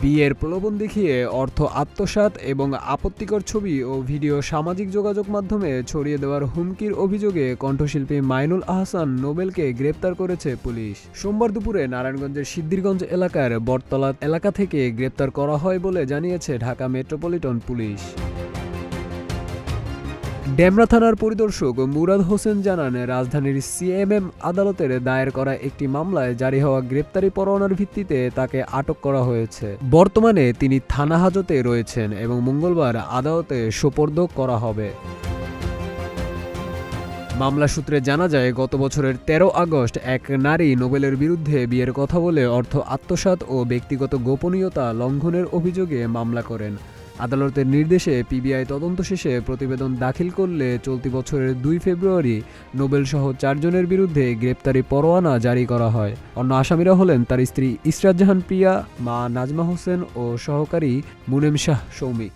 বিয়ের প্রলোভন দেখিয়ে অর্থ আত্মসাৎ এবং আপত্তিকর ছবি ও ভিডিও সামাজিক যোগাযোগ মাধ্যমে ছড়িয়ে দেওয়ার হুমকির অভিযোগে কণ্ঠশিল্পী মাইনুল আহসান নোবেলকে গ্রেপ্তার করেছে পুলিশ। সোমবার দুপুরে নারায়ণগঞ্জের সিদ্ধিরগঞ্জ এলাকার বটতলা এলাকা থেকে গ্রেপ্তার করা হয় বলে জানিয়েছে ঢাকা মেট্রোপলিটন পুলিশ। ডেমরা থানার পরিদর্শক মুরাদ হোসেন জানান, রাজধানীর সিএমএম আদালতের দায়ের করা একটি মামলায় জারি হওয়া গ্রেপ্তারি পরোয়ানার ভিত্তিতে তাকে আটক করা হয়েছে। বর্তমানে তিনি থানা হাজতে রয়েছেন এবং মঙ্গলবার আদালতে সোপর্দ করা হবে। মামলা সূত্রে জানা যায়, গত বছরের ১৩ আগস্ট এক নারী নোবেলের বিরুদ্ধে বিয়ের কথা বলে অর্থ আত্মসাৎ ও ব্যক্তিগত গোপনীয়তা লঙ্ঘনের অভিযোগে মামলা করেন। আদালতের নির্দেশে পিবিআই তদন্ত শেষে প্রতিবেদন দাখিল করলে চলতি বছরের ২ ফেব্রুয়ারি নোবেলসহ ৪ জনের বিরুদ্ধে গ্রেপ্তারি পরোয়ানা জারি করা হয়। অন্য আসামিরা হলেন তার স্ত্রী ইসরাত জাহান প্রিয়া, মা নাজমা হোসেন ও সহকারী মুনেম শাহ সৌমিক।